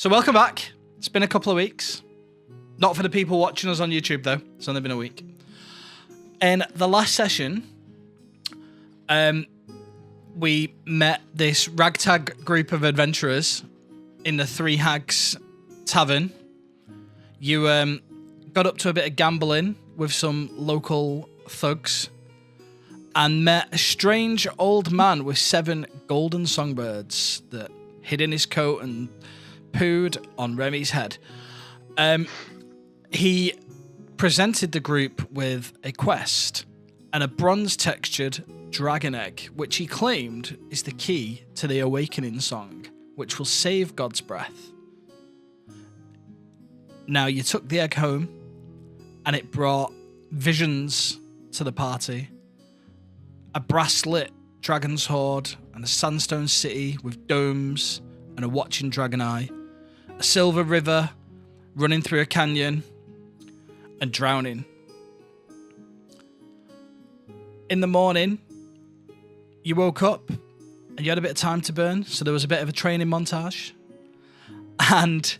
So welcome back. It's been a couple of weeks. Not for the people watching us on YouTube, though. It's only been a week. In the last session, we met this ragtag group of adventurers in the Three Hags Tavern. You got up to a bit of gambling with some local thugs and met a strange old man with 7 golden songbirds that hid in his coat and pooed on Remy's head. He presented the group with a quest and a bronze-textured dragon egg, which he claimed is the key to the Awakening Song, which will save God's breath. Now, you took the egg home, and it brought visions to the party. A brass-lit dragon's hoard and a sandstone city with domes and a watching dragon eye. A silver river running through a canyon and drowning. In the morning, you woke up and you had a bit of time to burn, so there was a bit of a training montage. And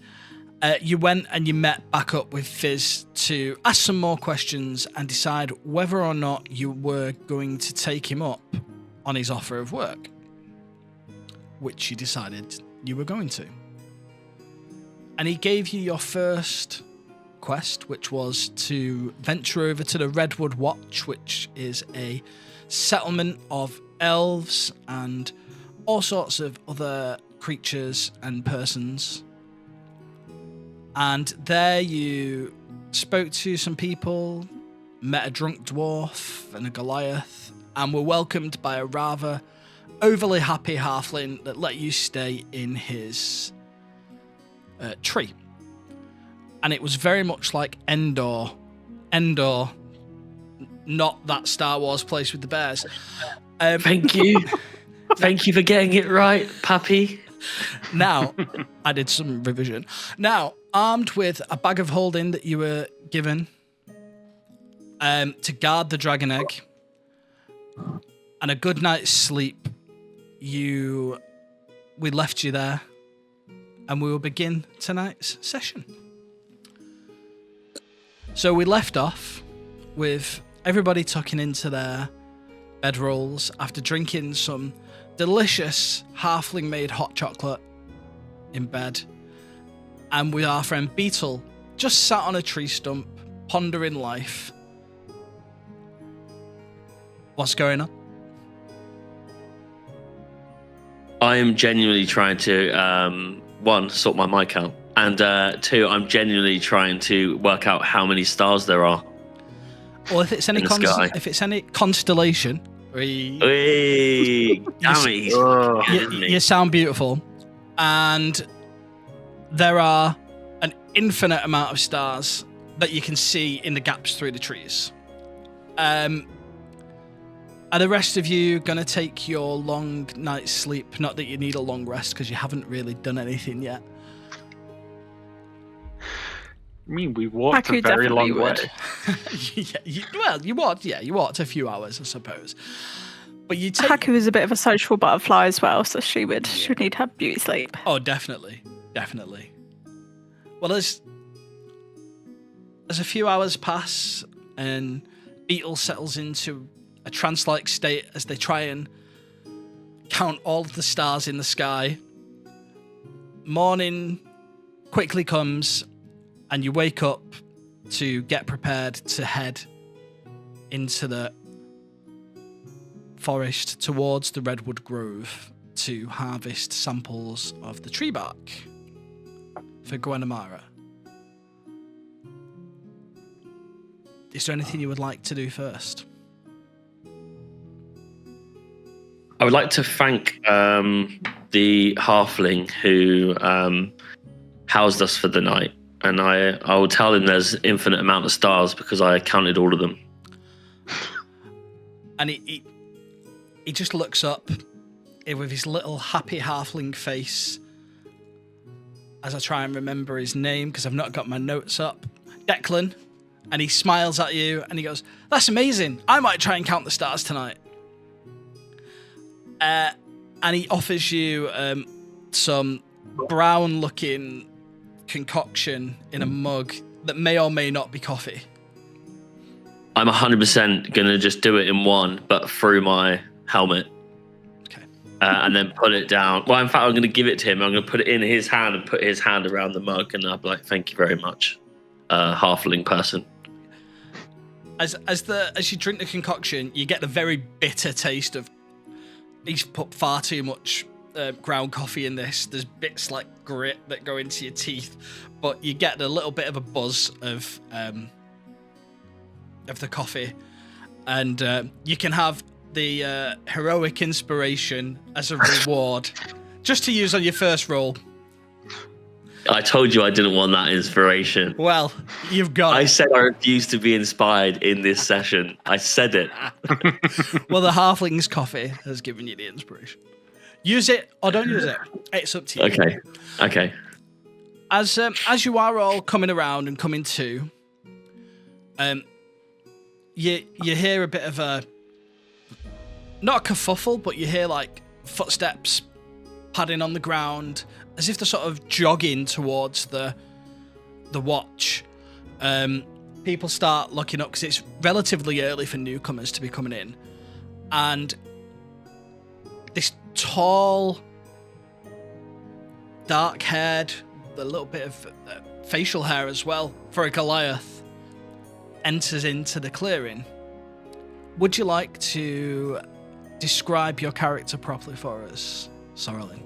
you went and you met back up with Fizz to ask some more questions and decide whether or not you were going to take him up on his offer of work, which you decided you were going to. And he gave you your first quest, which was to venture over to the Redwood Watch, which is a settlement of elves and all sorts of other creatures and persons. And there you spoke to some people, met a drunk dwarf and a Goliath, and were welcomed by a rather overly happy halfling that let you stay in his tree. And it was very much like Endor, not that Star Wars place with the bears. Thank you. Thank you for getting it right, Pappy. Now, I did some revision. Now, armed with a bag of holding that you were given to guard the dragon egg and a good night's sleep, we left you there and we will begin tonight's session. So we left off with everybody tucking into their bedrolls after drinking some delicious halfling-made hot chocolate in bed. And with our friend Beetle just sat on a tree stump, pondering life. What's going on? I am genuinely trying to, 1, sort my mic out, and 2, I'm genuinely trying to work out how many stars there are. Well, if it's any constellation, you sound beautiful, and there are an infinite amount of stars that you can see in the gaps through the trees. Are the rest of you going to take your long night's sleep? Not that you need a long rest because you haven't really done anything yet. I mean, we walked a very long way. You walked a few hours, I suppose. But you take... Haku is a bit of a social butterfly as well, so she would need to have beauty sleep. Oh, definitely. Well, as a few hours pass and Beetle settles into a trance-like state as they try and count all of the stars in the sky, morning quickly comes and you wake up to get prepared to head into the forest towards the Redwood Grove to harvest samples of the tree bark for Gwenamara. Is there anything you would like to do first? I would like to thank the halfling who housed us for the night. And I will tell him there's infinite amount of stars because I counted all of them. And he just looks up with his little happy halfling face as I try and remember his name because I've not got my notes up. Declan. And he smiles at you and he goes, "That's amazing. I might try and count the stars tonight." And he offers you some brown-looking concoction in a mug that may or may not be coffee. I'm 100% going to just do it in one, but through my helmet. Okay. And then put it down. Well, in fact, I'm going to give it to him. I'm going to put it in his hand and put his hand around the mug. And I'll be like, thank you very much, halfling person. As you drink the concoction, you get the very bitter taste of he's put far too much ground coffee in this. There's bits like grit that go into your teeth, but you get a little bit of a buzz of the coffee, and you can have the heroic inspiration as a reward, just to use on your first roll. I told you I didn't want that inspiration. Well, you've got I it. said I refuse to be inspired in this session. I said it. Well, the halfling's coffee has given you the inspiration. Use it or don't use it. It's up to you. Okay. As you are all coming around and coming to, you hear a bit of a, not a kerfuffle, but you hear like footsteps padding on the ground, as if they're sort of jogging towards the watch. People start looking up because it's relatively early for newcomers to be coming in, and this tall, dark-haired, a little bit of facial hair as well for a Goliath, enters into the clearing. Would you like to describe your character properly for us, Sorrelin?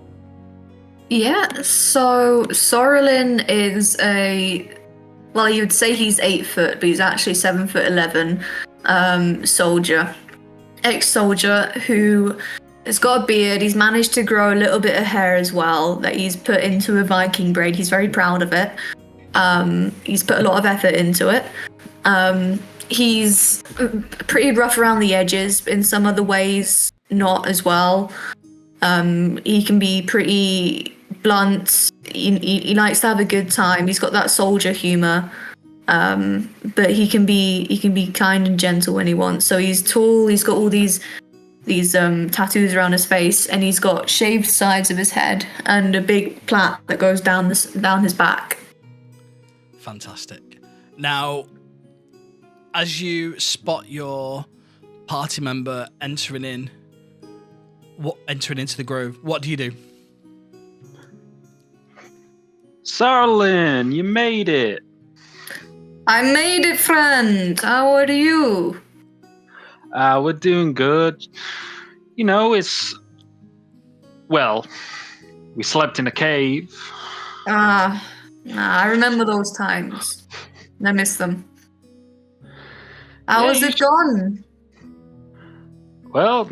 Yeah, so Sorrelin is well, you'd say he's 8 foot, but he's actually 7'11", soldier, ex-soldier who has got a beard. He's managed to grow a little bit of hair as well that he's put into a Viking braid. He's very proud of it. He's put a lot of effort into it. He's pretty rough around the edges, in some other ways not as well. He can be pretty blunt. He likes to have a good time. He's got that soldier humor, but he can be kind and gentle when he wants. So he's tall. He's got all these tattoos around his face, and he's got shaved sides of his head and a big plait that goes down his back. Fantastic. Now, as you spot your party member entering into the grove, what do you do? Sarlin, you made it. I made it, friend. How are you? We're doing good. You know, we slept in a cave. I remember those times. I miss them. How was it gone? Well,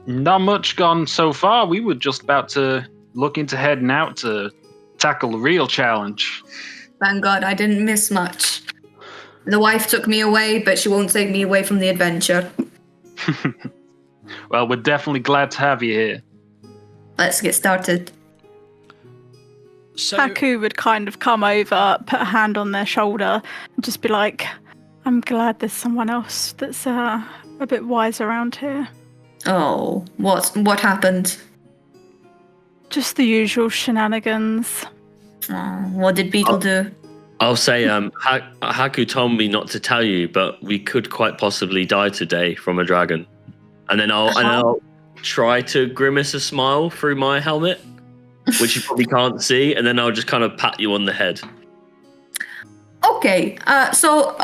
not much gone so far. We were just about to look into heading out to tackle the real challenge. Thank God I didn't miss much. The wife took me away, but she won't take me away from the adventure. Well, we're definitely glad to have you here. Let's get started. So, Haku would kind of come over, put a hand on their shoulder, and just be like, I'm glad there's someone else that's a bit wise around here. Oh, what happened? Just the usual shenanigans. Oh, what did Beetle do? I'll say, Haku told me not to tell you, but we could quite possibly die today from a dragon. And then I'll try to grimace a smile through my helmet, which you probably can't see, and then I'll just kind of pat you on the head. Okay, so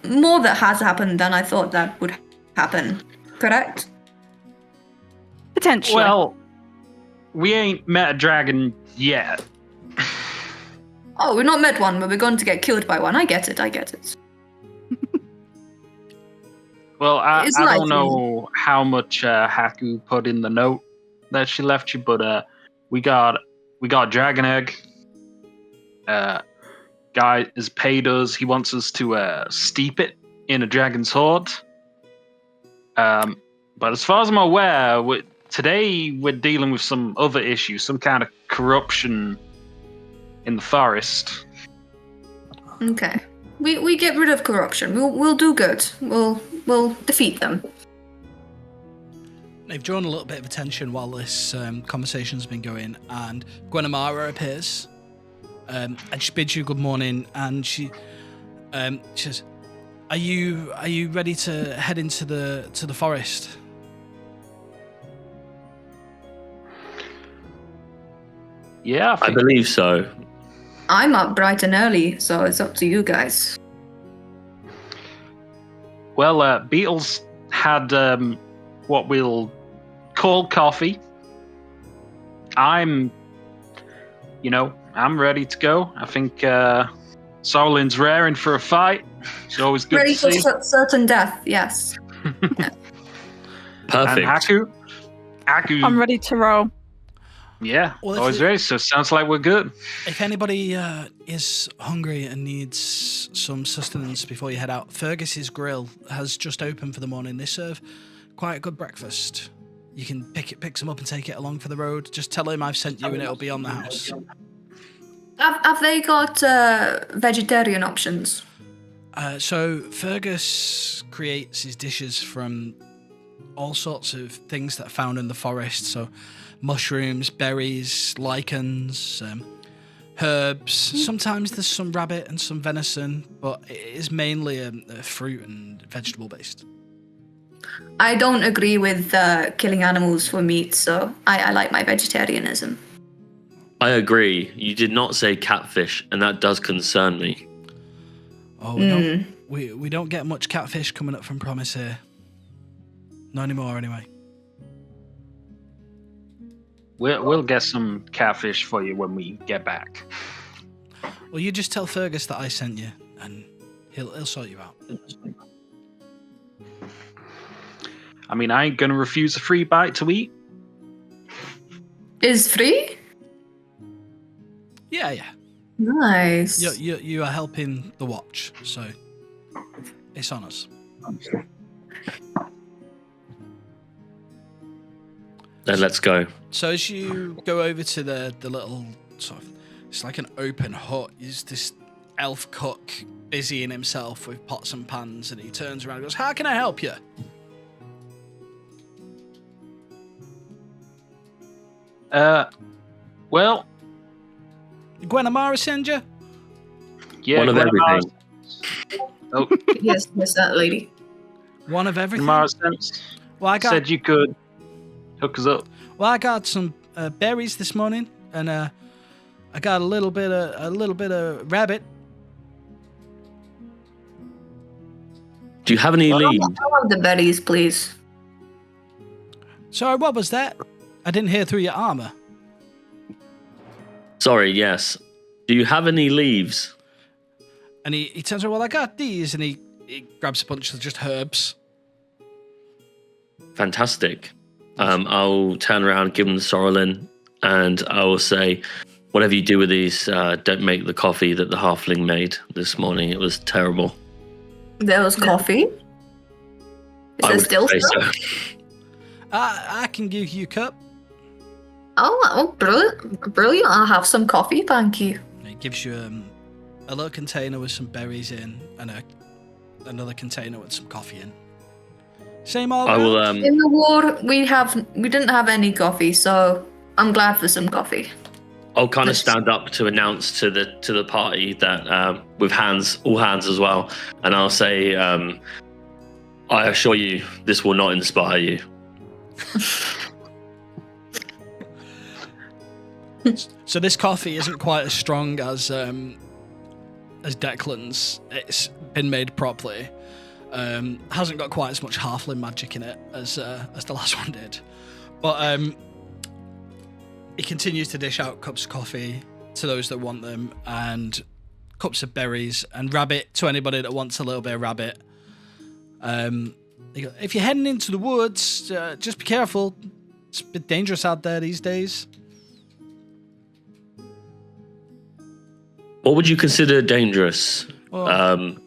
more that has happened than I thought that would happen, correct? Potentially. Well, we ain't met a dragon yet. Oh, we've not met one, but we're going to get killed by one. I get it. Well, I It's don't likely. know how much Haku put in the note that she left you, but we got a dragon egg. Guy has paid us. He wants us to steep it in a dragon's hoard. But as far as I'm aware, today we're dealing with some other issues, some kind of corruption in the forest. Okay, we get rid of corruption. We'll do good. We'll defeat them. They've drawn a little bit of attention while this conversation's been going, and Gwenamara appears, and she bids you good morning, and she says, "Are you ready to head into the forest?" Yeah, I believe so. I'm up bright and early, so it's up to you guys. Well, Beetle's had what we'll call coffee. I'm ready to go. I think Solin's raring for a fight. It's always good Ready to see. for certain death, yes. Perfect. And Haku? I'm ready to roll. Yeah, Well, always ready. So sounds like we're good. If anybody is hungry and needs some sustenance before you head out, Fergus's Grill has just opened for the morning. They serve quite a good breakfast. You can pick some up and take it along for the road. Just tell him I've sent you and it'll be on the house. Have they got vegetarian options? So Fergus creates his dishes from all sorts of things that are found in the forest. So mushrooms, berries, lichens, herbs. Sometimes there's some rabbit and some venison, but it is mainly a fruit and vegetable based. I don't agree with killing animals for meat, so I like my vegetarianism. I agree. You did not say catfish, and that does concern me. Oh, we don't get much catfish coming up from Promise here. Not anymore, anyway. We'll get some catfish for you when we get back. Well, you just tell Fergus that I sent you, and he'll sort you out. I mean, I ain't gonna refuse a free bite to eat. Is free? Yeah. Nice. You are helping the watch, so it's on us. Then let's go. So as you go over to the little sort of, it's like an open hut. There's this elf cook busying himself with pots and pans, and he turns around and goes, "How can I help you?" Well, Gwenamara send you? yeah. One of everything. Oh, yes, that lady. One of everything. Mara said you could hook us up. Well, I got some berries this morning, and I got a little bit of rabbit. Do you have any leaves? I want the berries, please. Sorry, what was that? I didn't hear through your armor. Sorry, yes. Do you have any leaves? And he turns around, well, I got these, and he grabs a bunch of just herbs. Fantastic. I'll turn around, give them the Sorrelin, and I will say, whatever you do with these, don't make the coffee that the halfling made this morning. It was terrible. There was coffee. Is I there would still say stuff? so. I can give you a cup. Oh, brilliant. I'll have some coffee, thank you. And he gives you a little container with some berries in, and another container with some coffee in. Same all I will. In the war, we didn't have any coffee, so I'm glad for some coffee. I'll kind of stand up to announce to the party that with all hands as well, and I'll say, I assure you, this will not inspire you. So this coffee isn't quite as strong as Declan's. It's been made properly. Hasn't got quite as much halfling magic in it as the last one did, but he continues to dish out cups of coffee to those that want them, and cups of berries and rabbit to anybody that wants a little bit of rabbit. If you're heading into the woods, just be careful. It's a bit dangerous out there these days. What would you consider dangerous? Well,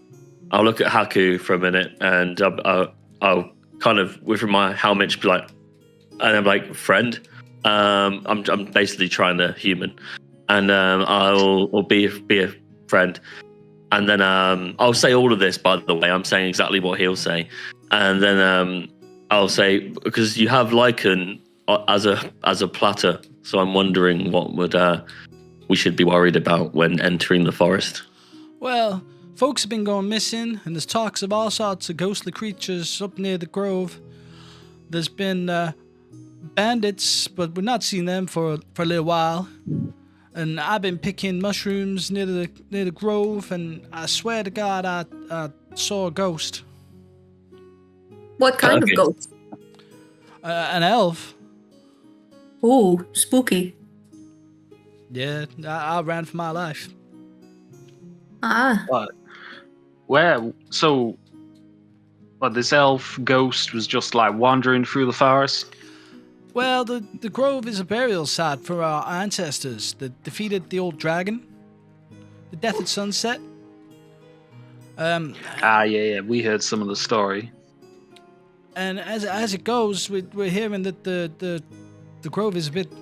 I'll look at Haku for a minute, and I'll kind of, with my helmet, be like, and I'm like, friend. I'm basically trying to human, and I'll be a friend, and then I'll say all of this. By the way, I'm saying exactly what he'll say, and then I'll say because you have lichen as a platter, so I'm wondering what would we should be worried about when entering the forest. Well, folks have been going missing, and there's talks of all sorts of ghostly creatures up near the grove. There's been bandits, but we've not seen them for a little while. And I've been picking mushrooms near the grove, and I swear to God, I saw a ghost. What kind of ghost? An elf. Ooh, spooky. Yeah, I ran for my life. Ah. Where? So, this elf ghost was just like wandering through the forest? Well, the grove is a burial site for our ancestors that defeated the old dragon. The death at sunset. Yeah, we heard some of the story. And as it goes, we're hearing that the grove is a bit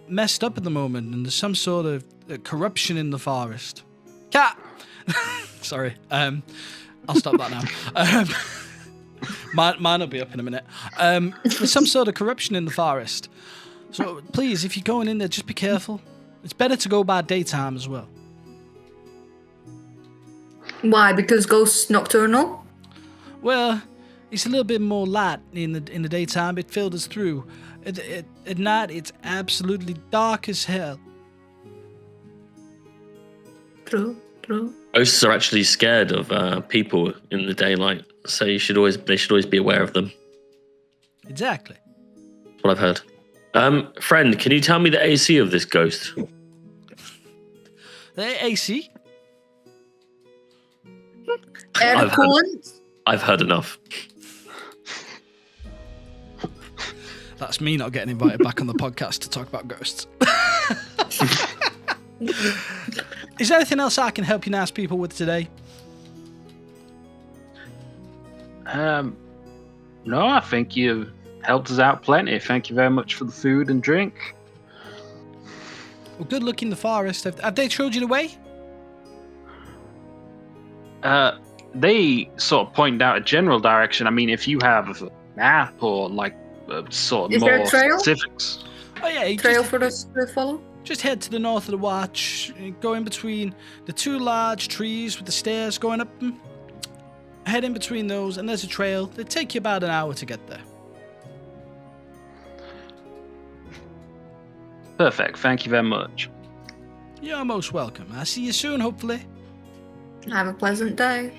messed up at the moment, and there's some sort of corruption in the forest. Cat! Sorry. I'll stop that now. Mine will be up in a minute. There's some sort of corruption in the forest. So please, if you're going in there, just be careful. It's better to go by daytime as well. Why? Because ghosts nocturnal? Well, it's a little bit more light in the daytime. It filters through. At night, it's absolutely dark as hell. True. Ghosts are actually scared of people in the daylight, so they should always be aware of them. Exactly. That's what I've heard. Friend, can you tell me the AC of this ghost? The AC? Air coolant? I've heard enough. That's me not getting invited back on the podcast to talk about ghosts. Is there anything else I can help you nice people with today? No, I think you've helped us out plenty. Thank you very much for the food and drink. Well, good luck in the forest. Have they showed you the way? They sort of point out a general direction. I mean, if you have a map or like sort of Is more there a trail? specifics. Oh yeah, Trail for us to follow? just head to the north of the watch, go in between the two large trees with the stairs going up them. Head in between those, and there's a trail. It'll take you about an hour to get there. Perfect. Thank you very much. You're most welcome. I'll see you soon, hopefully. Have a pleasant day.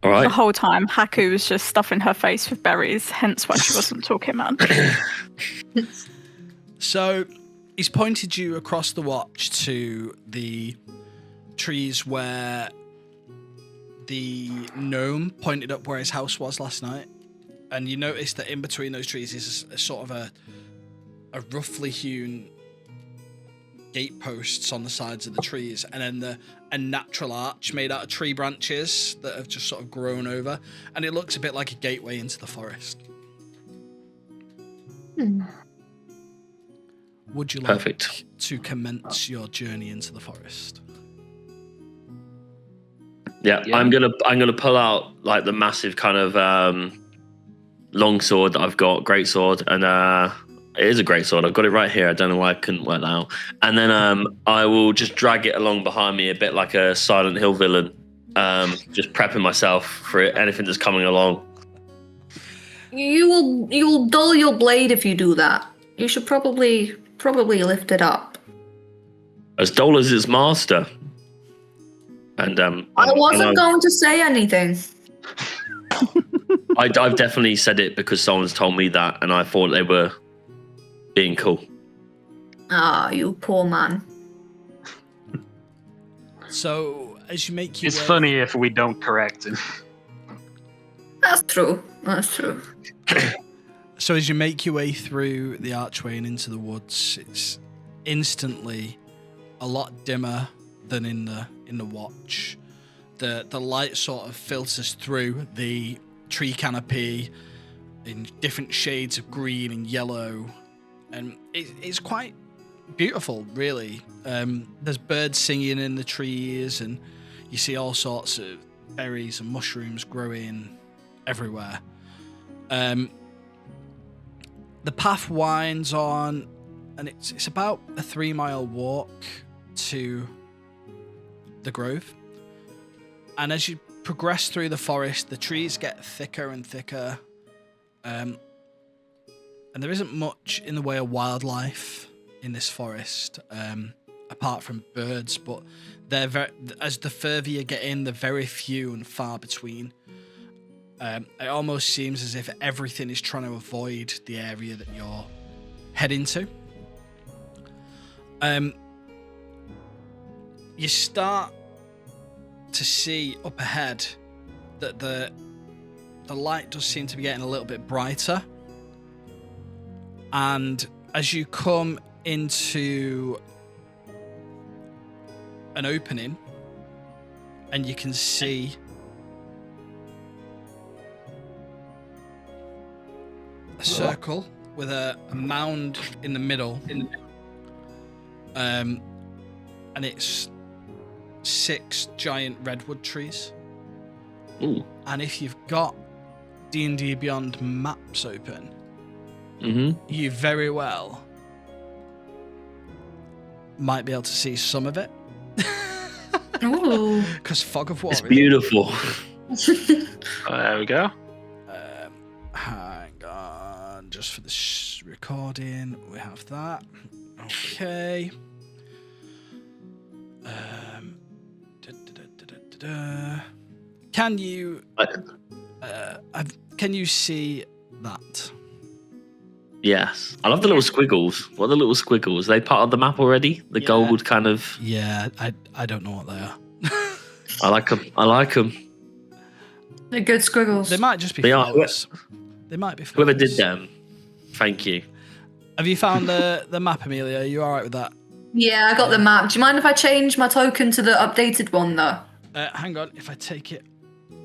All The right. whole time, Haku was just stuffing her face with berries, hence why she wasn't talking much. So he's pointed you across the watch to the trees where the gnome pointed up where his house was last night. And you notice that in between those trees is a sort of a roughly hewn gate posts on the sides of the trees, and then a natural arch made out of tree branches that have just sort of grown over, and it looks a bit like a gateway into the forest. Would you like Perfect. to commence your journey into the forest? Yeah, Yeah. I'm gonna pull out like the massive kind of long sword that I've got, great sword, and it is a great sword. I've got it right here. I don't know why I couldn't work that out. And then I will just drag it along behind me, a bit like a Silent Hill villain, just prepping myself for anything that's coming along. You'll dull your blade if you do that. You should probably lift it up. As dull as its master. And I wasn't going to say anything. I've definitely said it because someone's told me that, and I thought they were being cool. Ah, you poor man. So as you make your It's way, funny if we don't correct him. That's true. That's true. So as you make your way through the archway and into the woods, it's instantly a lot dimmer than in the watch. The light sort of filters through the tree canopy in different shades of green and yellow, and it's quite beautiful, really. There's birds singing in the trees, and you see all sorts of berries and mushrooms growing everywhere. The path winds on, and it's about a 3-mile walk to the grove. And as you progress through the forest, the trees get thicker and thicker. And there isn't much in the way of wildlife in this forest, apart from birds, but as the further you get in, they're very few and far between. It almost seems as if everything is trying to avoid the area that you're heading to. You start to see up ahead that the light does seem to be getting a little bit brighter. And as you come into an opening, and you can see a circle with a mound in the middle, and it's 6 giant redwood trees. Ooh. And if you've got D&D Beyond maps open, you very well might be able to see some of it. Ooh. Because Fog of War It's is beautiful. There we go. hang on, just for this recording, we have that. Okay. Can you see that? Yes. I love the little squiggles. What are the little squiggles? Are they part of the map already? The Yeah. gold kind of... Yeah, I don't know what they are. I like them. They're good squiggles. They might just be They are. flowers. They might be flowers. Whoever did them, thank you. Have you found the map, Amelia? Are you alright with that? Yeah, I got the map. Do you mind if I change my token to the updated one, though? Hang on, if I take it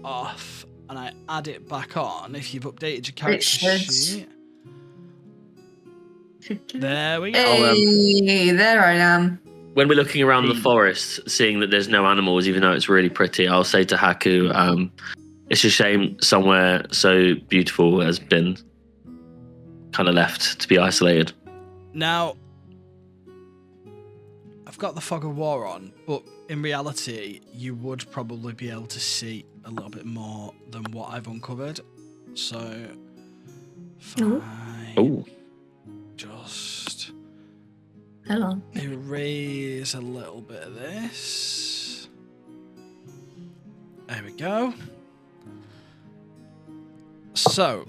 off and I add it back on, if you've updated your character should. sheet. There we go. Hey, there I am. When we're looking around the forest, seeing that there's no animals, even though it's really pretty, I'll say to Haku, it's a shame somewhere so beautiful has been kind of left to be isolated. Now, I've got the Fog of War on, but in reality, you would probably be able to see a little bit more than what I've uncovered. So, Ooh. Oh, just Hello. erase a little bit of this. There we go. So,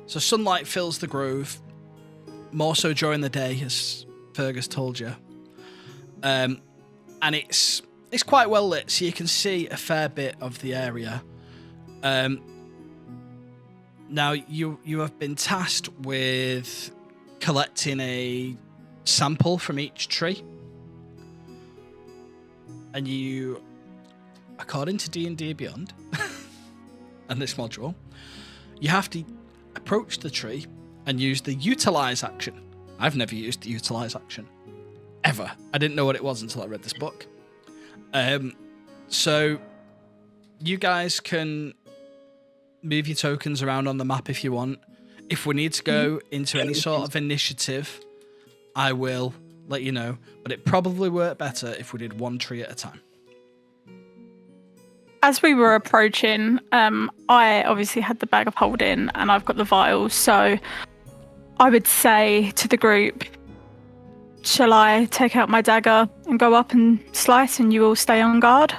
so sunlight fills the grove, more so during the day, as Fergus told you, and it's quite well lit, so you can see a fair bit of the area. Now you have been tasked with collecting a sample from each tree, and you, according to D&D Beyond and this module, you have to approach the tree and use the utilize action. I've never used the utilize action ever. I didn't know what it was until I read this book. So you guys can move your tokens around on the map if you want. If we need to go into any sort of initiative, I will let you know, but it probably worked better if we did one tree at a time. As we were approaching, I obviously had the bag of holding and I've got the vials, so I would say to the group, shall I take out my dagger and go up and slice and you all stay on guard?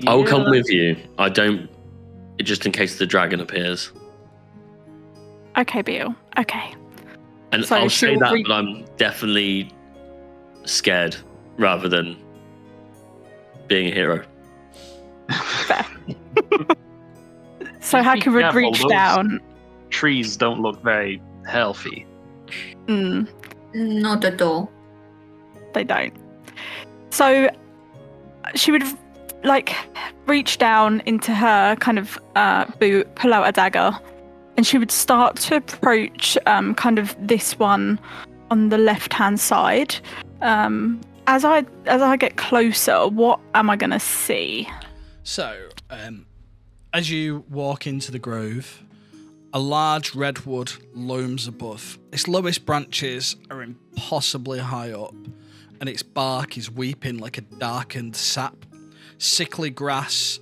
I will come with you. I don't, just in case the dragon appears. Okay, Beale. Okay. And So I'll she'll say that, but I'm definitely scared rather than being a hero. Fair. So Just be Haku would careful, reach those- down. Trees don't look very healthy. Not at all. They don't. So she would reach down into her kind of boot, pull out a dagger, and she would start to approach kind of this one on the left-hand side. As I get closer, what am I going to see? So, as you walk into the grove, a large redwood looms above. Its lowest branches are impossibly high up, and its bark is weeping like a darkened sap. Sickly grass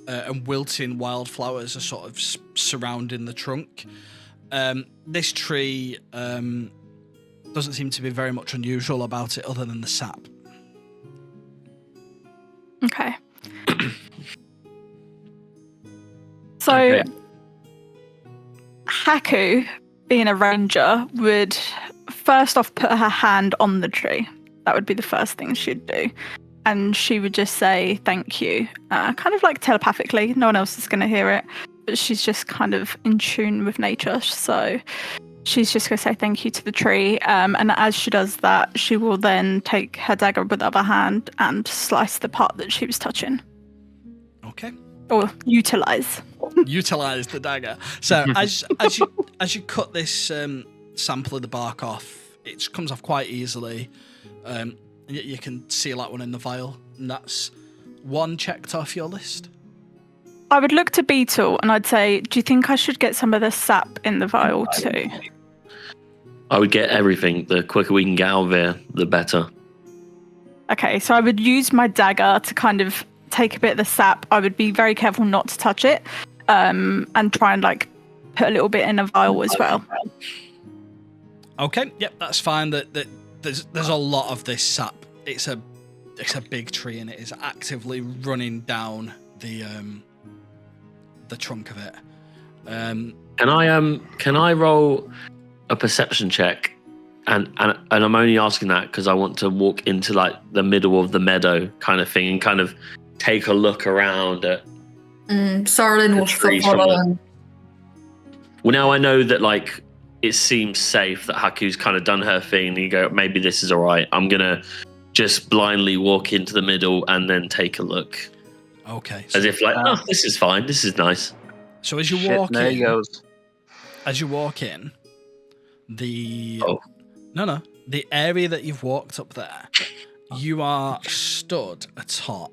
and wilting wildflowers are sort of surrounding the trunk. This tree doesn't seem to be very much unusual about it other than the sap. Okay. So, Okay. Haku, being a ranger, would first off put her hand on the tree. That would be the first thing she'd do. And she would just say, thank you. Kind of like telepathically. No one else is going to hear it. But she's just kind of in tune with nature. So she's just going to say thank you to the tree. And as she does that, she will then take her dagger with the other hand and slice the part that she was touching. Okay. Or utilize. Utilize the dagger. So as you cut this sample of the bark off, it comes off quite easily. And you can seal that one in the vial, and that's one checked off your list. I would look to Beetle and I'd say, do you think I should get some of the sap in the vial too? I would get everything. The quicker we can get out of here, the better. Okay, so I would use my dagger to kind of take a bit of the sap. I would be very careful not to touch it, and try and like put a little bit in a vial as well. Okay, yep, that's fine. That there's a lot of this sap. It's a big tree, and it is actively running down the trunk of it. Can I roll a perception check? And I'm only asking that because I want to walk into like the middle of the meadow kind of thing and kind of take a look around at. Sarlin will trees follow from him. Well, now I know that like it seems safe that Haku's kind of done her thing. And you go, maybe this is all right. I'm gonna just blindly walk into the middle and then take a look, Okay. as if like, oh, this is fine. This is nice. So as you Shit, walk there in, he goes. as you walk in, the Oh. the area that you've walked up there, you are stood atop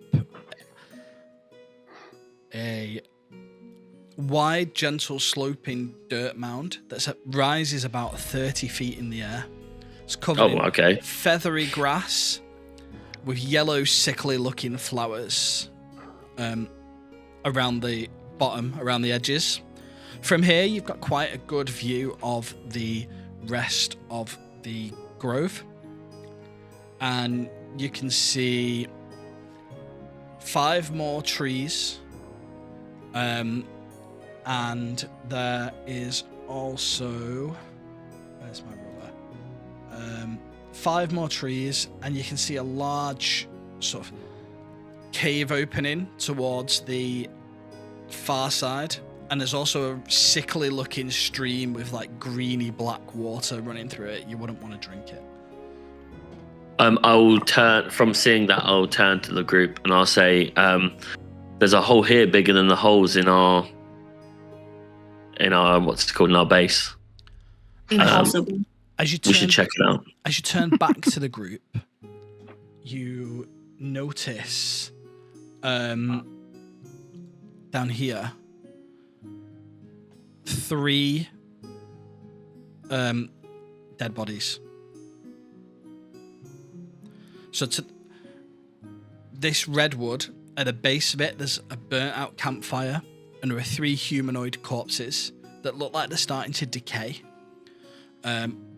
a wide, gentle, sloping dirt mound that rises about 30 feet in the air. It's covered Oh, in okay. feathery grass with yellow, sickly-looking flowers around the bottom, around the edges. From here, you've got quite a good view of the rest of the grove, and you can see 5 more trees, and there is also, where's my ruler? 5 more trees, and you can see a large sort of cave opening towards the far side. And there's also a sickly looking stream with like greeny black water running through it. You wouldn't want to drink it. I'll turn from seeing that. I'll turn to the group and I'll say, "There's a hole here bigger than the holes in our what's it called, in our base. Impossible. As you We turn, should check it out." as you turn back to the group, you notice down here 3 dead bodies. So to this redwood, at the base of it, there's a burnt out campfire, and there are 3 humanoid corpses that look like they're starting to decay.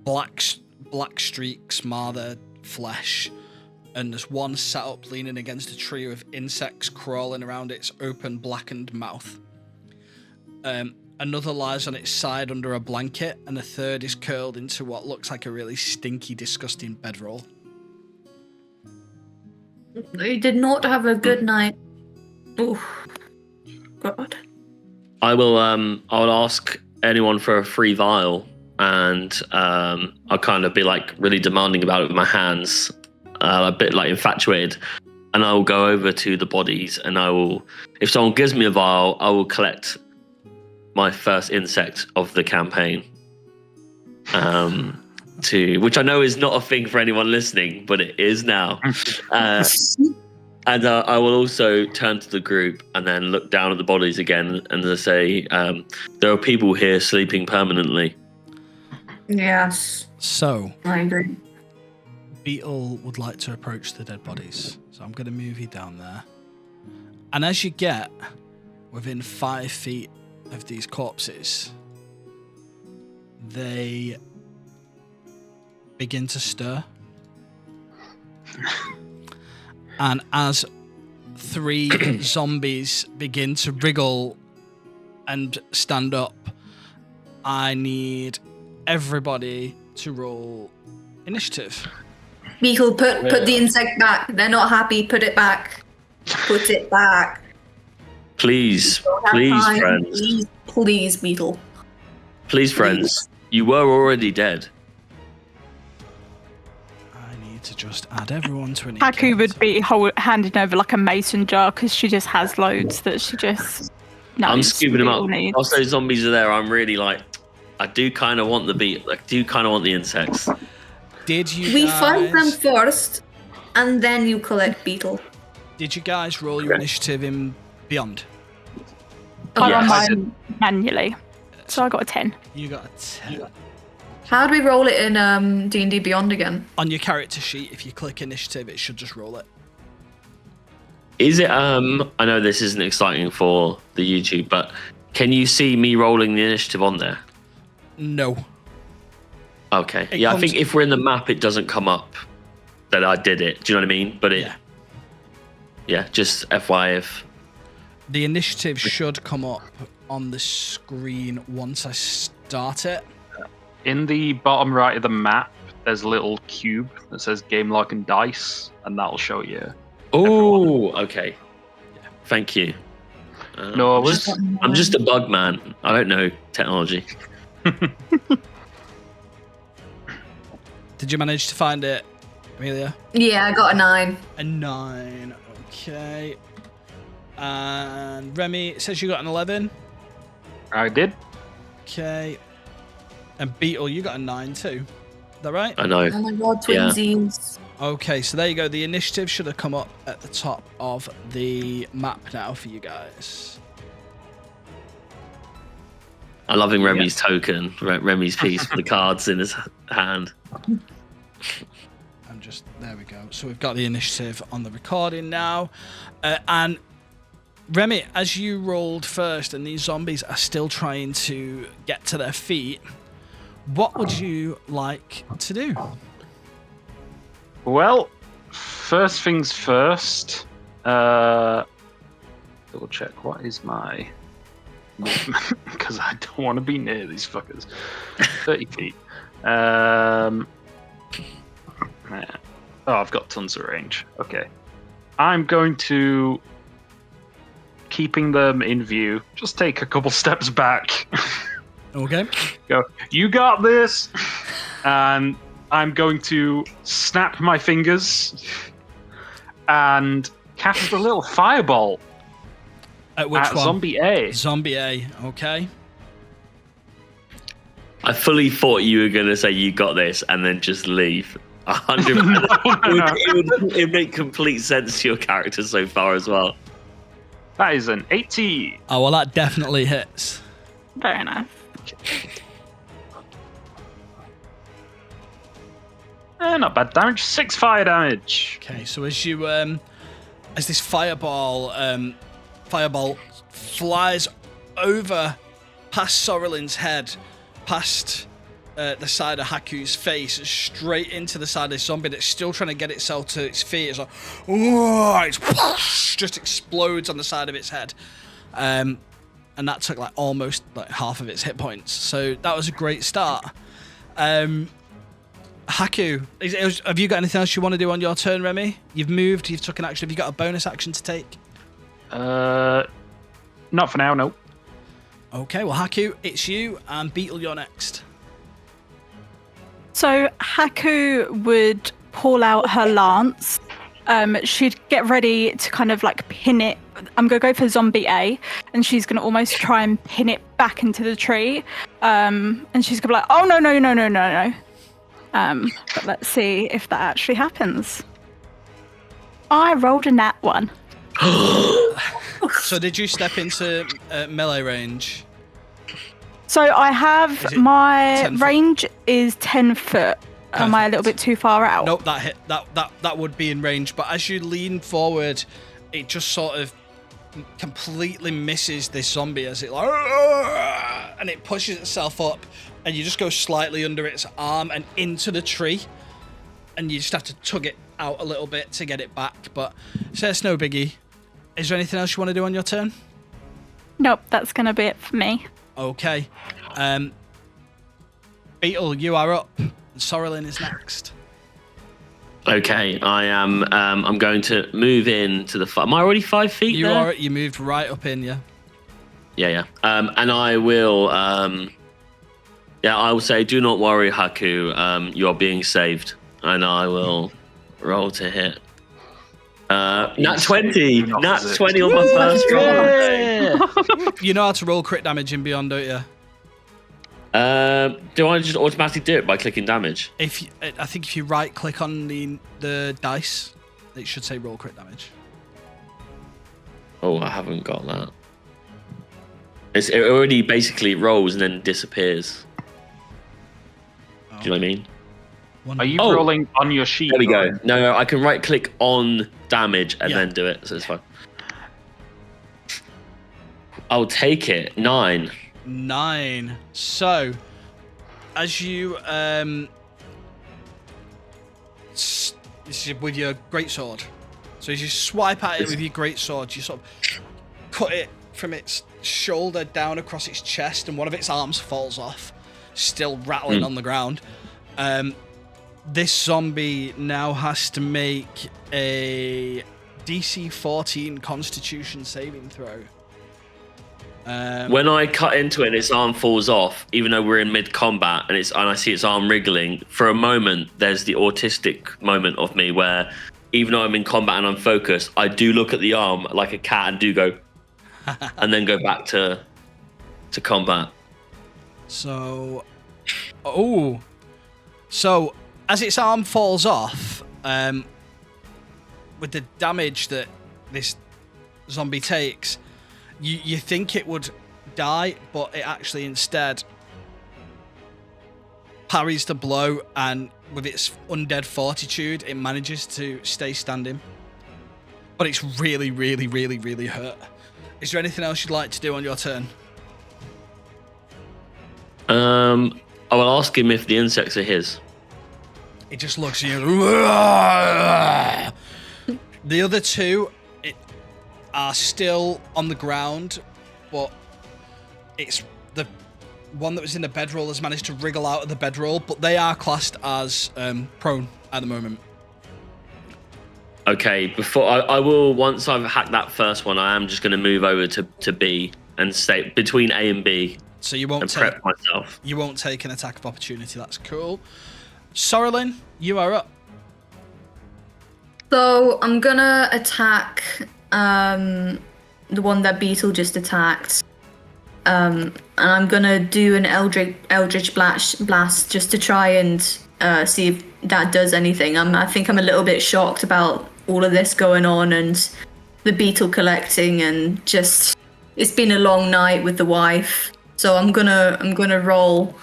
Black streaks mar their flesh, and there's one sat up leaning against a tree with insects crawling around its open, blackened mouth. Another lies on its side under a blanket, and a third is curled into what looks like a really stinky, disgusting bedroll. They did not have a good night. Oh, God. I will. I'll ask anyone for a free vial, and I'll kind of be like really demanding about it with my hands, a bit like infatuated. And I will go over to the bodies, and I will. If someone gives me a vial, I will collect my first insect of the campaign. Which I know is not a thing for anyone listening, but it is now. And I will also turn to the group and then look down at the bodies again and say, there are people here sleeping permanently. Yes. So, I agree. Beetle would like to approach the dead bodies. So I'm going to move you down there. And as you get within 5 feet of these corpses, they begin to stir. And as 3 zombies begin to wriggle and stand up, I need everybody to roll initiative. Beetle, put the insect back. They're not happy. Put it back. Put it back. Please, friends. Please, Beetle. Please, friends. You were already dead. I need to just add everyone to an Haku would be handing over like a mason jar because she just has loads that she just knows. I'm scooping them up. Needs. Whilst those zombies are there, I'm really like, I do kind of want the insects. Did you We guys, find them first, and then you collect Beetle. Did you guys roll your initiative in Beyond? I Yes. run mine manually, so I got a 10. You got a 10. How do we roll it in D&D Beyond again? On your character sheet, if you click initiative, it should just roll it. Is it, I know this isn't exciting for the YouTube, but can you see me rolling the initiative on there? No. Okay. It I comes- think if we're in the map, it doesn't come up that I did it. Do you know what I mean? But yeah, just FYI if... The initiative should come up on the screen once I start it. In the bottom right of the map, there's a little cube that says Game Log and Dice, and that'll show you. Oh, okay. Thank you. No, it was... I'm just a bug man. I don't know technology. Did you manage to find it, Amelia? Yeah, I got a 9. A 9. Okay. And Remy, it says you got an 11. I did. Okay. And Beetle, you got a 9 too. Is that right? I know. Oh my god, Yeah. twinsies. Okay, so there you go. The initiative should have come up at the top of the map now for you guys. I'm loving Remy's token, Remy's piece with the cards in his hand. There we go. So we've got the initiative on the recording now. And Remy, as you rolled first and these zombies are still trying to get to their feet, what would you like to do? Well, first things first. Double check. What is my movement? Because I don't want to be near these fuckers. 30 feet. Yeah. Oh, I've got tons of range. Okay. I'm going to, keeping them in view, just take a couple steps back. Okay. Go, you got this! And I'm going to snap my fingers and cast a little fireball At which at one? Zombie A. Zombie A. Okay. I fully thought you were going to say you got this and then just leave. 100%. It would make complete sense to your character so far as well. That is an 80. Oh, well, that definitely hits. Very nice. Not bad damage. 6 fire damage. Okay, so as you as this fireball flies over past Sorelin's head, past the side of Haku's face, straight into the side of this zombie that's still trying to get itself to its feet. It's like, it just explodes on the side of its head, and that took like almost like half of its hit points. So that was a great start. Haku, have you got anything else you want to do on your turn, Remy? You've moved, you've took an action. Have you got a bonus action to take? Not for now, no. Okay, well, Haku, it's you, and Beetle, you're next. So Haku would pull out her lance she'd get ready to kind of like pin it. I'm going to go for zombie A, and she's going to almost try and pin it back into the tree. And she's going to be like, oh, no. But let's see if that actually happens. I rolled a nat 1. So did you step into melee range? So I have Is it my 10 foot? range is 10 foot. Am I a little bit too far out? Nope, that would be in range. But as you lean forward, it just sort of completely misses this zombie as it like, and it pushes itself up, and you just go slightly under its arm and into the tree, and you just have to tug it out a little bit to get it back. But so it's no biggie. Is there anything else you want to do on your turn? Nope, that's going to be it for me. Okay. Beetle, you are up. Sorrelin is next. Okay, I am. I'm going to move in to the. Am I already 5 feet? You moved right up in, yeah. Yeah. And I will. I will say, do not worry, Haku. You are being saved, and I will roll to hit. Nat 20. Nat 20 on my first roll. You know how to roll crit damage in Beyond, don't you? Do I just automatically do it by clicking damage? I think if you right click on the dice, it should say roll crit damage. Oh, I haven't got that. It already basically rolls and then disappears. Oh. Do you know what I mean? Are you rolling on your sheet? There we go. No, I can right click on damage and Yeah. then do it, so it's fine. I'll take it. 9. 9. So, as you this is with your greatsword. So as you swipe at it with your greatsword, you sort of cut it from its shoulder down across its chest, and one of its arms falls off, still rattling on the ground. This zombie now has to make a DC 14 Constitution saving throw. When I cut into it and its arm falls off, even though we're in mid-combat and I see its arm wriggling, for a moment there's the autistic moment of me where even though I'm in combat and I'm focused, I do look at the arm like a cat and do go and then go back to combat. So as its arm falls off, with the damage that this zombie takes, you think it would die, but it actually instead parries the blow, and with its undead fortitude, it manages to stay standing. But it's really, really, really, really hurt. Is there anything else you'd like to do on your turn? I will ask him if the insects are his. It just looks at you. The other two are still on the ground, but it's the one that was in the bedroll has managed to wriggle out of the bedroll, but they are classed as prone at the moment. Okay, before I will, once I've hacked that first one, I am just going to move over to B and stay between A and B. So you won't prep myself. You won't take an attack of opportunity. That's cool. Sorrelin, you are up. So I'm gonna attack the one that Beetle just attacked. And I'm gonna do an Eldritch Blast just to try and see if that does anything. I think I'm a little bit shocked about all of this going on and the beetle collecting, and just it's been a long night with the wife. So I'm gonna roll.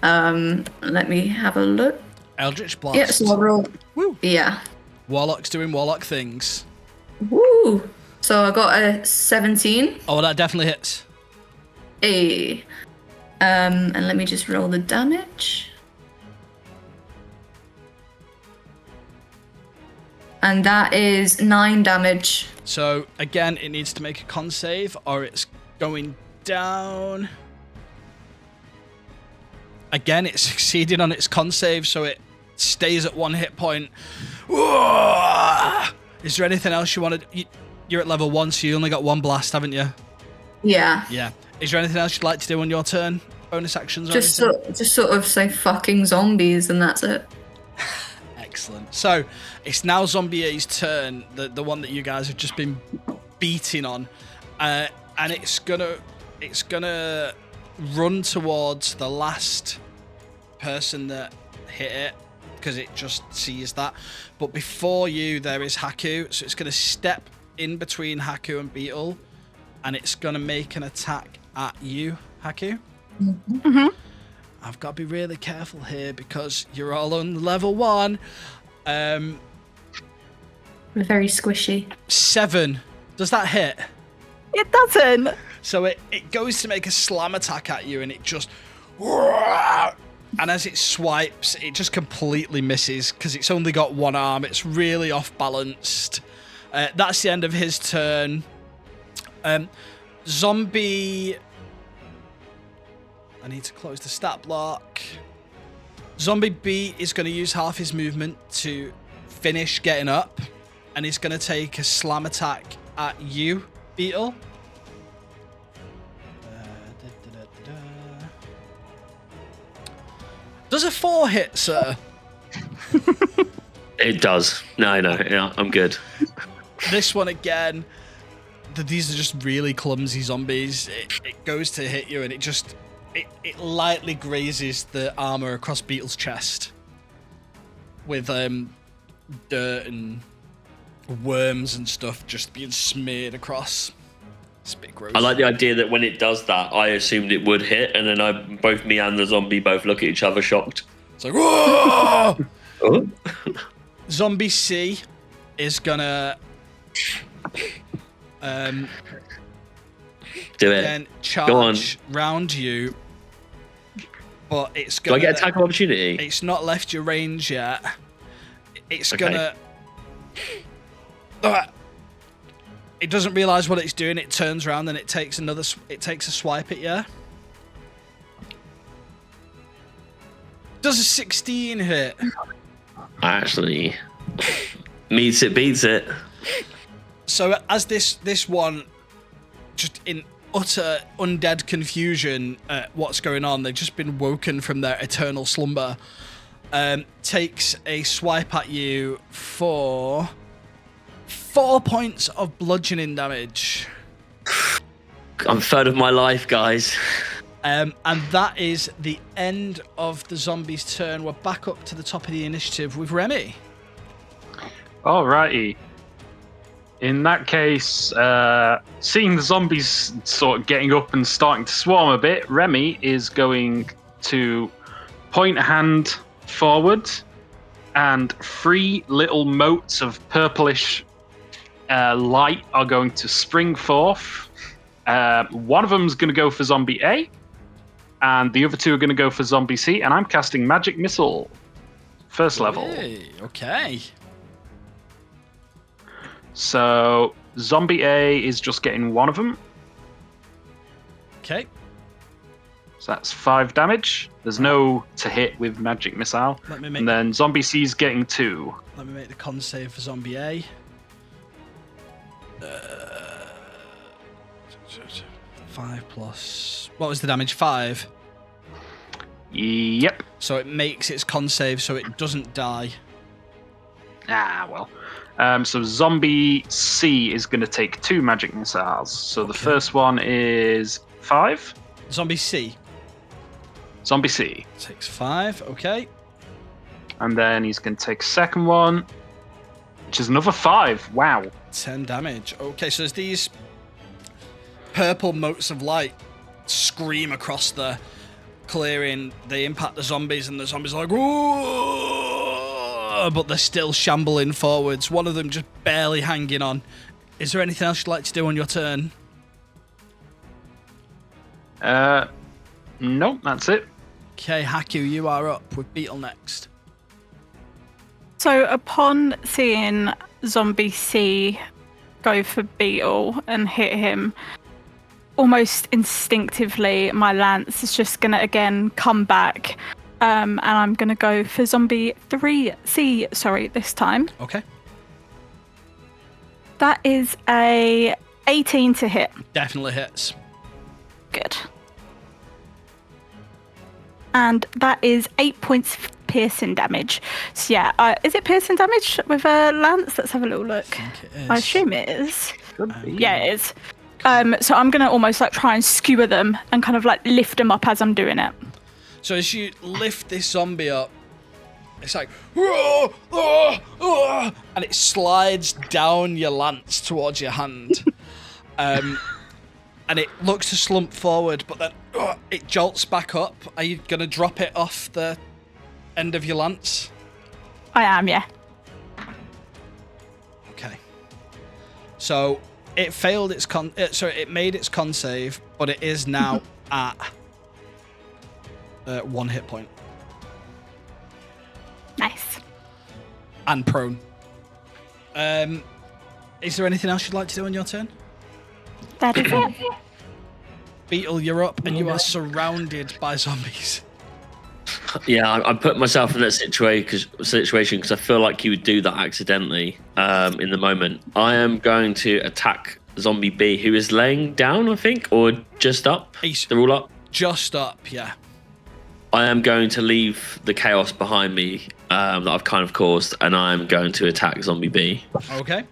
Let me have a look. Eldritch Blast. Yeah, so I'll roll. Woo. Yeah. Warlock's doing warlock things. Woo! So I got a 17. Oh, that definitely hits. A. And let me just roll the damage. And that is 9 damage. So again, it needs to make a con save, or it's going down. Again, it succeeded on its con save, so it stays at 1 hit point. Is there anything else you want to... You're at level 1, so you only got 1 blast, haven't you? Yeah. Yeah. Is there anything else you'd like to do on your turn? Bonus actions or Just anything? sort of say fucking zombies, and that's it. Excellent. Excellent. So it's now Zombie A's turn, the one that you guys have just been beating on, and it's gonna run towards the last person that hit it because it just sees that. But before you, there is Haku, so it's gonna step in between Haku and Beetle, and it's gonna make an attack at you, Haku. Mm-hmm. I've got to be really careful here because you're all on level 1. We're very squishy. 7. Does that hit? It doesn't. So it goes to make a slam attack at you, and it just... And as it swipes, it just completely misses because it's only got one arm. It's really off-balanced. That's the end of his turn. Zombie... I need to close the stat block. Zombie B is going to use half his movement to finish getting up, and he's going to take a slam attack at you, Beetle. Does a 4 hit, sir? It does. No, yeah, I'm good. This one again. These are just really clumsy zombies. It goes to hit you, and it just... It lightly grazes the armor across Beetle's chest with dirt and worms and stuff just being smeared across. It's a bit gross. I like the idea that when it does that, I assumed it would hit, and then both me and the zombie both look at each other shocked. It's like, whoa! Oh. Zombie C is gonna Do it. then Go on. charge round you, but it's Do gonna... I get attack of opportunity? It's not left your range yet. It's Okay. gonna... It doesn't realise what it's doing. It turns around and it takes a swipe at you. Does a 16 hit? Actually, meets it, beats it. So as this one, just in utter undead confusion at what's going on, they've just been woken from their eternal slumber, takes a swipe at you for 4 points of bludgeoning damage. I'm third of my life, guys. And that is the end of the zombie's turn. We're back up to the top of the initiative with Remy. Alrighty. In that case, seeing the zombies sort of getting up and starting to swarm a bit, Remy is going to point a hand forward, and 3 little motes of purplish light are going to spring forth. One of them is going to go for Zombie A, and the other 2 are going to go for Zombie C, and I'm casting Magic Missile. First level. Hey, okay. So Zombie A is just getting one of them. Okay. So that's 5 damage. There's no to hit with Magic Missile. Let me make And then Zombie C is getting 2. Let me make the con save for Zombie A. 5 plus... What was the damage? 5? Yep. So it makes its con save so it doesn't die. Ah, well. So Zombie C is going to take 2 Magic Missiles. So the first one is 5. Zombie C Zombie C. takes 5, okay. And then he's going to take second one, which is another 5. Wow. 10 damage. Okay, so as these purple motes of light scream across the clearing, they impact the zombies, and the zombies are like, whoa! But they're still shambling forwards. One of them just barely hanging on. Is there anything else you'd like to do on your turn? Nope, that's it. Okay, Haku, you are up with Beetle next. So upon seeing Zombie C go for Beetle and hit him, almost instinctively my lance is just going to again come back, and I'm going to go for Zombie 3C, this time. Okay. That is a 18 to hit. Definitely hits. Good. And that is 8 points piercing damage. So yeah, is it piercing damage with a lance? Let's have a little look. I assume it is. Could be. Yeah, it is. So I'm gonna almost like try and skewer them and kind of like lift them up as I'm doing it. So as you lift this zombie up, it's like, "Whoa, oh, oh," and it slides down your lance towards your hand. And it looks to slump forward, but then it jolts back up. Are you going to drop it off the end of your lance? I am, yeah. Okay. So it failed its it made its con save, but it is now at 1 hit point. Nice. And prone. Is there anything else you'd like to do on your turn? That is it. Beetle, you're up, and you are surrounded by zombies. Yeah, I put myself in that situation because I feel like you would do that accidentally in the moment. I am going to attack Zombie B, who is laying down, I think, or just up. They're all up. Just up, yeah. I am going to leave the chaos behind me that I've kind of caused, and I'm going to attack Zombie B. Okay.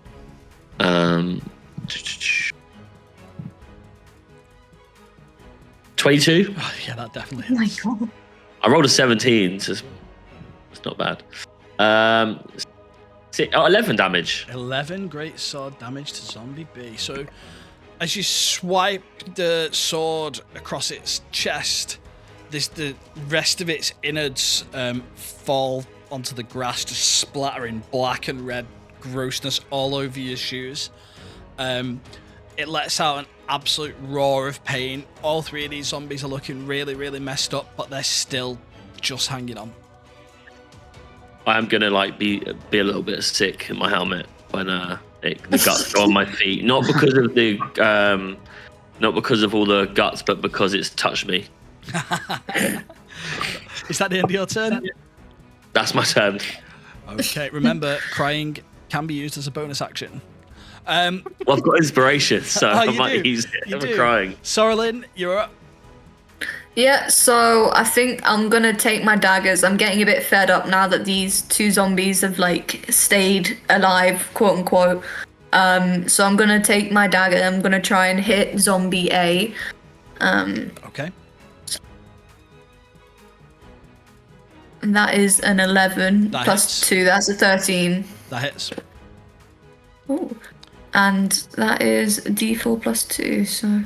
22. Oh, yeah, that definitely hits. Oh my god. I rolled a 17, so it's not bad. 11 damage. 11 great sword damage to Zombie B. So, as you swipe the sword across its chest, the rest of its innards fall onto the grass, just splattering black and red grossness all over your shoes. It lets out an absolute roar of pain. All three of these zombies are looking really, really messed up, but they're still just hanging on. I am gonna be a little bit sick in my helmet when the guts go on my feet. Not because of all the guts, but because it's touched me. Is that the end of your turn? That's my turn. Okay, remember, crying can be used as a bonus action. Well, I've got inspiration, so I might use it. I'm crying. Sorrelin, you're up. Yeah, so I think I'm gonna take my daggers. I'm getting a bit fed up now that these two zombies have stayed alive, quote unquote. So I'm gonna take my dagger. I'm gonna try and hit Zombie A. Okay. And that is an 11 That plus hits. 2. That's a 13. That hits. Ooh. And that is a D4 plus 2. So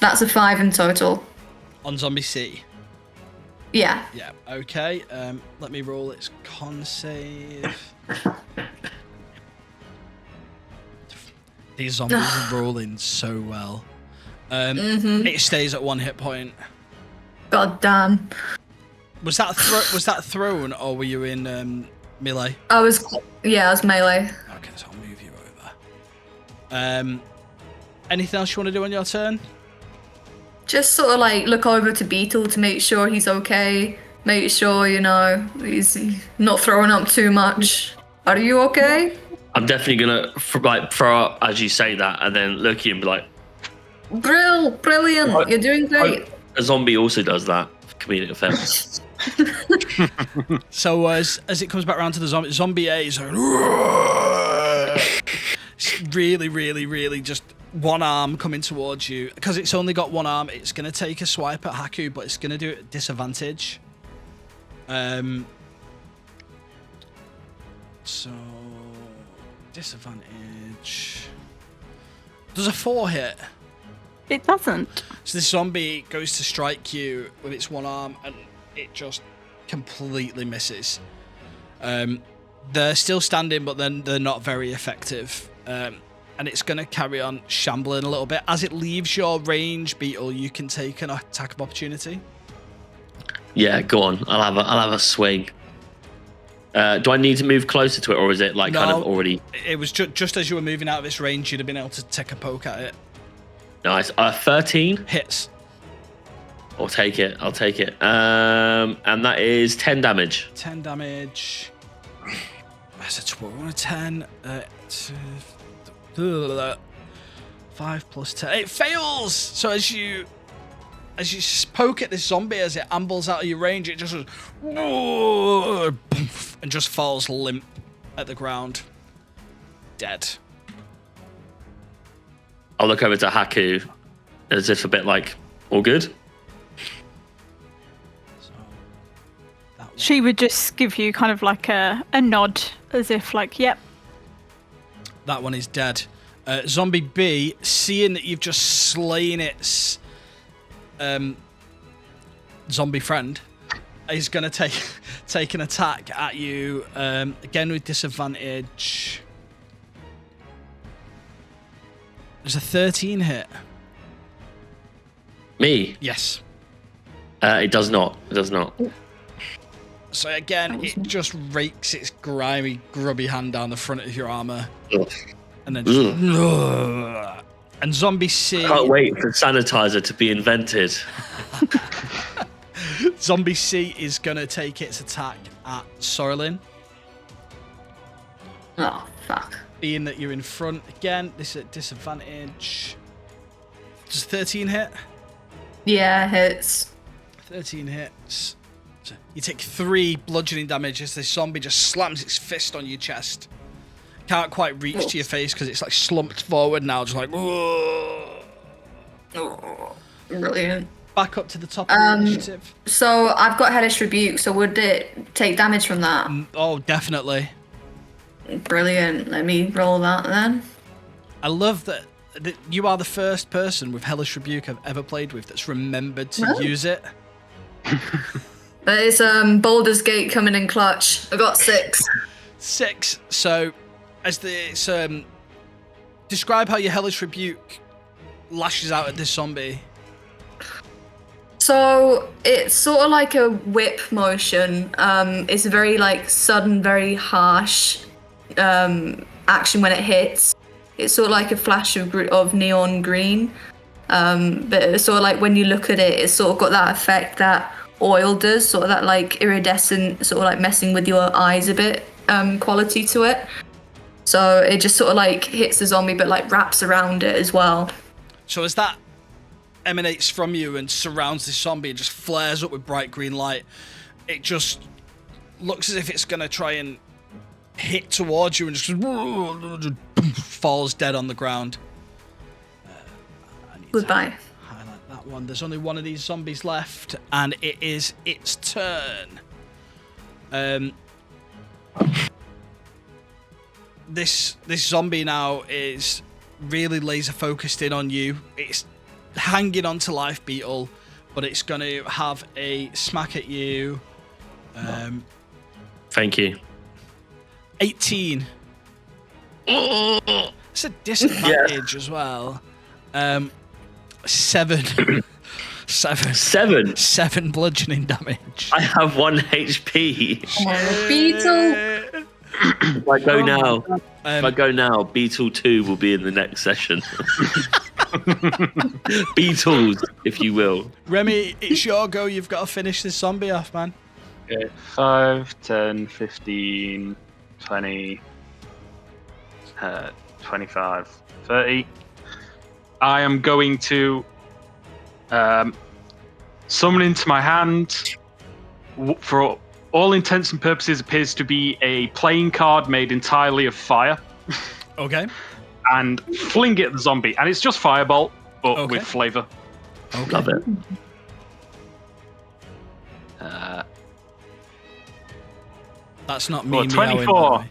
that's a 5 in total. On Zombie C. Yeah. Yeah, okay. Let me roll its con save. These zombies are rolling so well. It stays at 1 hit point. God damn. Was that thrown, or were you in melee? I was melee. Okay, so I'll move you over. Anything else you want to do on your turn? Just sort of look over to Beetle to make sure he's okay. Make sure, he's not throwing up too much. Are you okay? I'm definitely gonna throw up as you say that, and then look at you and be like, Brilliant! You're doing great. a zombie also does that. Comedic effect. So as it comes back around to the zombie A is like, it's really, really, really just one arm coming towards you. Because it's only got one arm, it's going to take a swipe at Haku, but it's going to do it at disadvantage. So disadvantage. Does a 4 hit? It doesn't. So this zombie goes to strike you with its one arm, and it just completely misses. They're still standing, but then they're not very effective. And it's going to carry on shambling a little bit. As it leaves your range, Beetle, you can take an attack of opportunity. Yeah, go on. I'll have a swing. Do I need to move closer to it, or is it kind of already? It was just as you were moving out of its range, you'd have been able to take a poke at it. Nice. 13 hits. I'll take it. And that is 10 damage. 10 damage. That's a 12 and a 10. 5 plus 10. It fails! So as you as you poke at this zombie as it ambles out of your range, it just goes, and just falls limp at the ground, dead. I'll look over to Haku as if a bit like, all good? So, that one. She would just give you kind of like a nod, as if like, yep. That one is dead. Zombie B, seeing that you've just slain its zombie friend, is going to take an attack at you, again with disadvantage. There's a 13 hit. Me? Yes. It does not. It does not. So again, it just rakes its grimy, grubby hand down the front of your armor. Ugh. And then just, and Zombie C... Can't wait for sanitizer to be invented. Zombie C is going to take its attack at Sorlin. Oh, fuck. Being that you're in front, again, this is at disadvantage. Does 13 hit? Yeah, hits. 13 hits. So you take 3 bludgeoning damage as this zombie just slams its fist on your chest. Can't quite reach to your face because it's like slumped forward now, just like... Oh, brilliant. Back up to the top of the initiative. So I've got Hellish Rebuke, so would it take damage from that? Oh, definitely. Brilliant. Let me roll that then. I love that you are the first person with Hellish Rebuke I've ever played with that's remembered to use it. But it's Baldur's Gate coming in clutch. I got 6. 6. So, as the describe how your Hellish Rebuke lashes out at this zombie. So it's sort of like a whip motion. It's a very like sudden, very harsh action when it hits. It's sort of like a flash of neon green. But it's sort of like when you look at it, it's sort of got that effect that oil does, sort of that like iridescent, sort of like messing with your eyes a bit quality to it. So it just sort of like hits the zombie, but like wraps around it as well. So as that emanates from you and surrounds this zombie and just flares up with bright green light, it just looks as if it's going to try and hit towards you and just falls dead on the ground. Goodbye. Highlight that one. There's only one of these zombies left, and it is its turn. This zombie now is really laser focused in on you. It's hanging on to Life Beetle, but it's going to have a smack at you. Thank you. 18. It's a disadvantage as well. 7. 7 bludgeoning damage. I have 1 HP. Beetle. If I go now, Beetle 2 will be in the next session. Beetles, if you will. Remy, it's your go. You've got to finish this zombie off, man. Okay. 5, 10, 15, 20, 25, 30. I am going to summon into my hand, for all intents and purposes, appears to be a playing card made entirely of fire. Okay. And fling it at the zombie. And it's just Firebolt, but with flavour. Okay. Love it. That's not me. 24.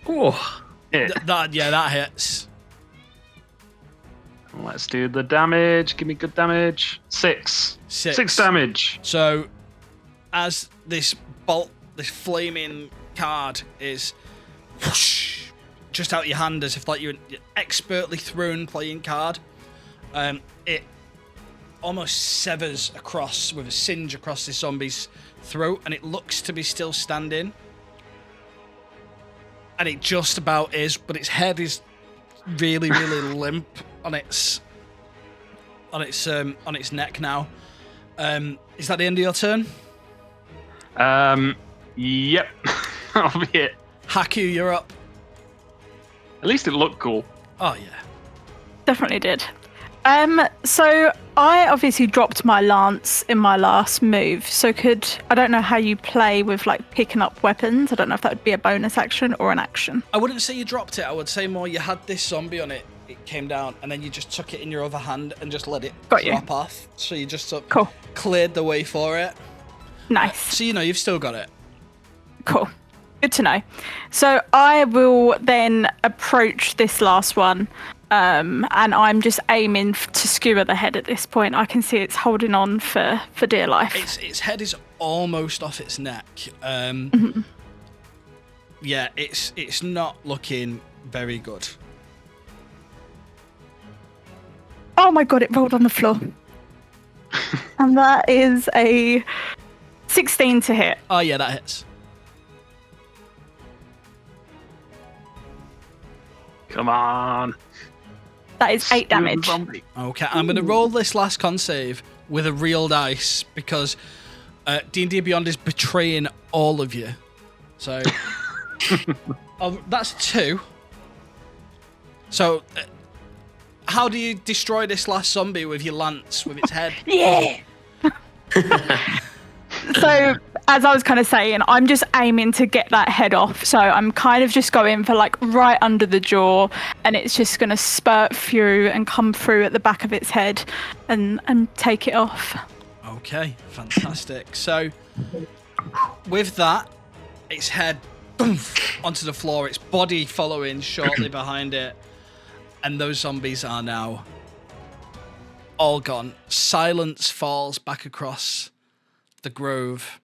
Oh, That hits. Let's do the damage. Give me good damage. 6. 6 damage. So, as this bolt, this flaming card is whoosh, just out your hand, as if like you're an expertly thrown playing card, it almost severs across with a singe across this zombie's throat, and it looks to be still standing. And it just about is, but its head is really, really limp on its neck now. Is that the end of your turn? Yep. That'll be it. Haku, you're up. At least it looked cool. Oh yeah. Definitely did. So I obviously dropped my lance in my last move, so I don't know how you play with like picking up weapons. I don't know if that would be a bonus action or an action. I wouldn't say you dropped it. I would say more you had this zombie on it. It came down, and then you just took it in your other hand and just let it drop off. So you just cleared the way for it. Nice. So you've still got it. Cool. Good to know. So I will then approach this last one, and I'm just aiming to skewer the head at this point. I can see it's holding on for dear life. Its head is almost off its neck. Yeah, it's not looking very good. Oh my god, it rolled on the floor. And that is a 16 to hit. Oh yeah, that hits. Come on. That is 8 damage. Okay, I'm going to roll this last con save with a real dice because D&D Beyond is betraying all of you. So that's 2. So how do you destroy this last zombie with your lance, with its head? Yeah. So, as I was kind of saying, I'm just aiming to get that head off. So I'm kind of just going for like right under the jaw, and it's just going to spurt through and come through at the back of its head and take it off. Okay, fantastic. So with that, its head onto the floor, its body following shortly behind it, and those zombies are now all gone. Silence falls back across the grove.